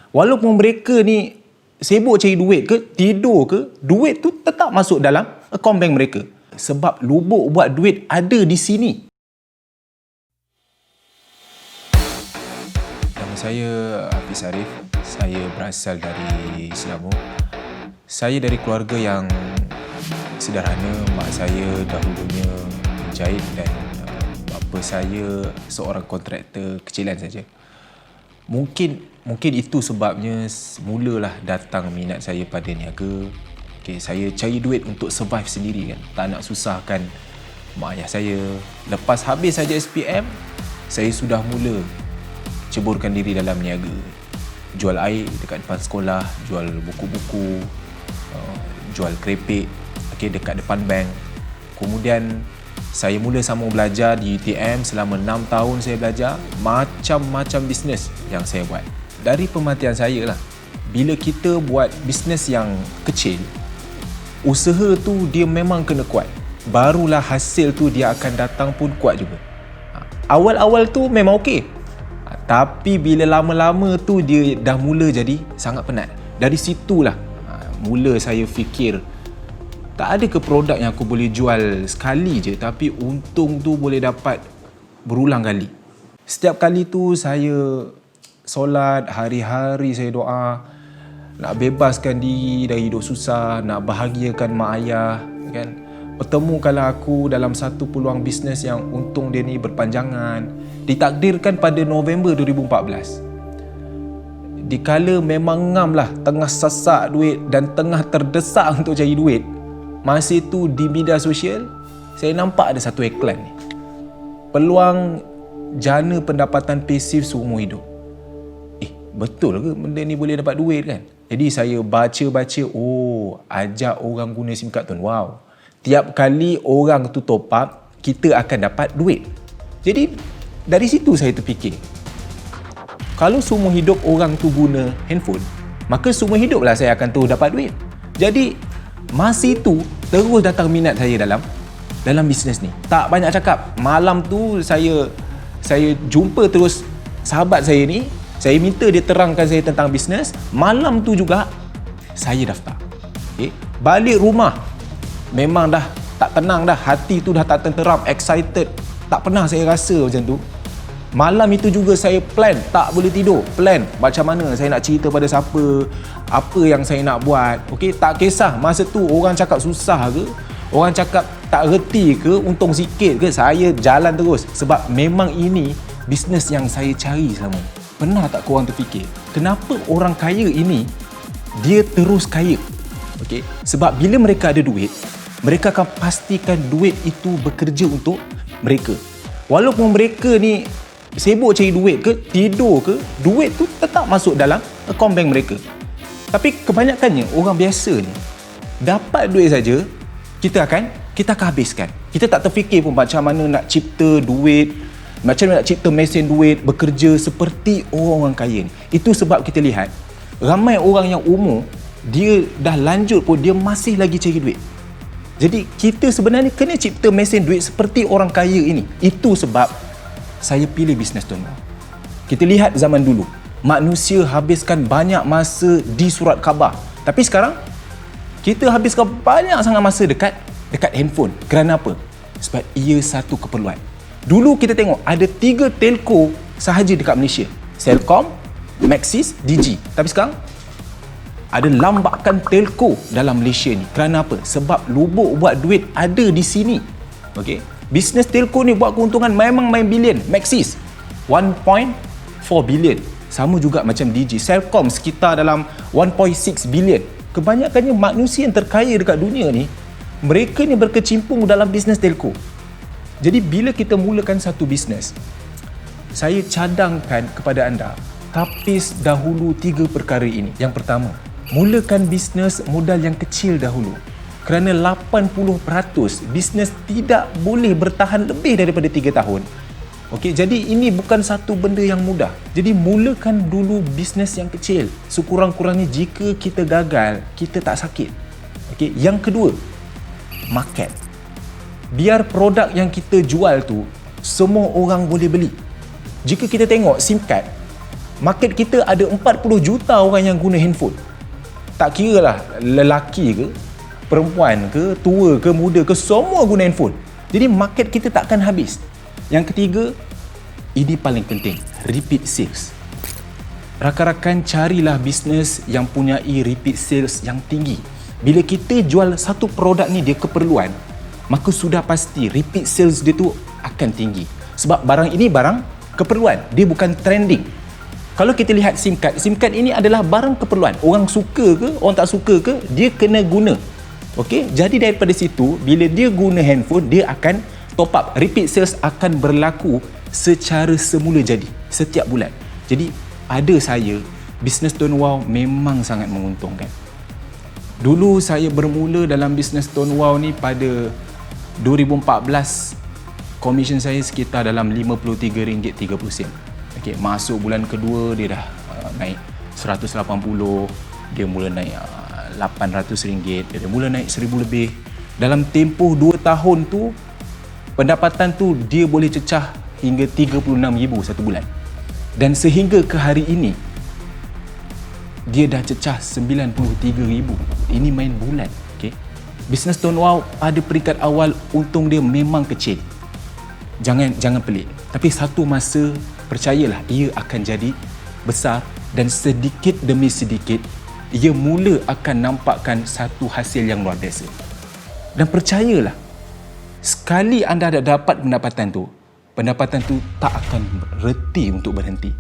Walaupun mereka ni sibuk cari duit ke, tidur ke, duit tu tetap masuk dalam akaun bank mereka. Sebab lubuk buat duit ada di sini. Nama saya Hafiz Arif. Saya berasal dari Selangor. Saya dari keluarga yang sederhana. Mak saya dahulunya menjahit dan bapa saya seorang kontraktor kecilan saja. Mungkin itu sebabnya mulalah datang minat saya pada niaga. Saya cari duit untuk survive sendiri kan. Tak nak susahkan mak ayah saya. Lepas habis saja SPM, saya sudah mula ceburkan diri dalam niaga. Jual air dekat depan sekolah, jual buku-buku, jual kerepek dekat depan bank. Kemudian saya mula sambung belajar di UTM. Selama 6 tahun saya belajar macam-macam bisnes yang saya buat. Dari pemerhatian saya lah, bila kita buat bisnes yang kecil, usaha tu dia memang kena kuat. Barulah hasil tu dia akan datang pun kuat juga. Awal-awal tu memang okey. Tapi bila lama-lama tu dia dah mula jadi sangat penat. Dari situlah mula saya fikir, tak ada ke produk yang aku boleh jual sekali je tapi untung tu boleh dapat berulang kali. Setiap kali tu saya solat, hari-hari saya doa nak bebaskan diri dari hidup susah, nak bahagiakan mak ayah kan. Pertemukanlah aku dalam satu peluang bisnes yang untung dia ni berpanjangan. Ditakdirkan pada November 2014. Dikala memang ngam lah, tengah sasak duit dan tengah terdesak untuk cari duit, masa tu di media sosial saya nampak ada satu iklan ni, peluang jana pendapatan pasif seumur hidup. Betul ke benda ni boleh dapat duit kan? Jadi saya baca-baca, ajak orang guna SIM card tu. Wow, tiap kali orang tu top up, kita akan dapat duit. Jadi dari situ saya terfikir, kalau seumur hidup orang tu guna handphone, maka seumur hidup lah saya akan terus dapat duit. Jadi masa itu terus datang minat saya dalam bisnes ni. Tak banyak cakap. Malam tu saya jumpa terus sahabat saya ni. Saya minta dia terangkan saya tentang bisnes. Malam tu juga saya daftar. Balik rumah memang dah tak tenang dah. Hati tu dah tak tenteram, excited. Tak pernah saya rasa macam tu. Malam itu juga saya plan, tak boleh tidur. Plan macam mana saya nak cerita pada siapa, apa yang saya nak buat. Tak kisah masa tu orang cakap susah ke, orang cakap tak reti ke, untung sikit ke, saya jalan terus. Sebab memang ini bisnes yang saya cari selama. Pernah tak korang terfikir, kenapa orang kaya ini dia terus kaya? Sebab bila mereka ada duit, mereka akan pastikan duit itu bekerja untuk mereka. Walaupun mereka ni sibuk cari duit ke, tidur ke, duit tu tetap masuk dalam akaun bank mereka. Tapi kebanyakannya orang biasa ni dapat duit saja, kita akan habiskan. Kita tak terfikir pun macam mana nak cipta duit, macam mana nak cipta mesin duit bekerja seperti orang kaya ni. Itu sebab kita lihat ramai orang yang umur dia dah lanjut pun dia masih lagi cari duit. Jadi kita sebenarnya kena cipta mesin duit seperti orang kaya ini. Itu sebab saya pilih bisnes tuan-tuan. Kita lihat zaman dulu, manusia habiskan banyak masa di surat khabar. Tapi sekarang, kita habiskan banyak sangat masa dekat handphone. Kerana apa? Sebab ia satu keperluan. Dulu kita tengok ada 3 telco sahaja dekat Malaysia. Celcom, Maxis, Digi. Tapi sekarang, ada lambakan telco dalam Malaysia ni. Kerana apa? Sebab lubuk buat duit ada di sini. Bisnes telco ni buat keuntungan memang main bilion. Maxis 1.4 bilion. Sama juga macam Digi. Celcom sekitar dalam 1.6 bilion. Kebanyakannya manusia yang terkaya dekat dunia ni, mereka ni berkecimpung dalam bisnes telco. Jadi bila kita mulakan satu bisnes, saya cadangkan kepada anda, tapis dahulu 3 perkara ini. Yang pertama, mulakan bisnes modal yang kecil dahulu. Kerana 80% bisnes tidak boleh bertahan lebih daripada 3 tahun. Jadi ini bukan satu benda yang mudah. Jadi mulakan dulu bisnes yang kecil. Sekurang-kurangnya jika kita gagal, kita tak sakit. Yang kedua, market. Biar produk yang kita jual tu semua orang boleh beli. Jika kita tengok SIM card, Market kita ada 40 juta orang yang guna handphone. Tak kira lah lelaki ke, perempuan ke, tua ke, muda ke, semua guna handphone. Jadi market kita takkan habis. Yang ketiga, ini paling penting, repeat sales. Rakan-rakan, carilah bisnes yang punyai repeat sales yang tinggi. Bila kita jual satu produk ni dia keperluan, maka sudah pasti repeat sales dia tu akan tinggi. Sebab barang ini barang keperluan, dia bukan trending. Kalau kita lihat SIM card ini adalah barang keperluan. Orang suka ke, orang tak suka ke, dia kena guna. Okey, jadi daripada situ, bila dia guna handphone, dia akan top up. Repeat sales akan berlaku secara semula jadi, setiap bulan. Jadi, pada saya, bisnes Tuan Wow memang sangat menguntungkan. Dulu saya bermula dalam bisnes Tuan Wow ni pada 2014, komisen saya sekitar dalam RM53.30. Okay, masuk bulan kedua dia dah naik 180, dia mula naik RM800, dia mula naik RM1,000 lebih. Dalam tempoh 2 tahun tu, pendapatan tu dia boleh cecah hingga RM36,000 satu bulan. Dan sehingga ke hari ini, dia dah cecah RM93,000. Ini main bulan. Okay? Bisnes Tuan Wow pada peringkat awal untung dia memang kecil. Jangan pelik. Tapi satu masa, percayalah, ia akan jadi besar dan sedikit demi sedikit ia mula akan nampakkan satu hasil yang luar biasa. Dan percayalah, sekali anda dah dapat pendapatan tu tak akan reti untuk berhenti.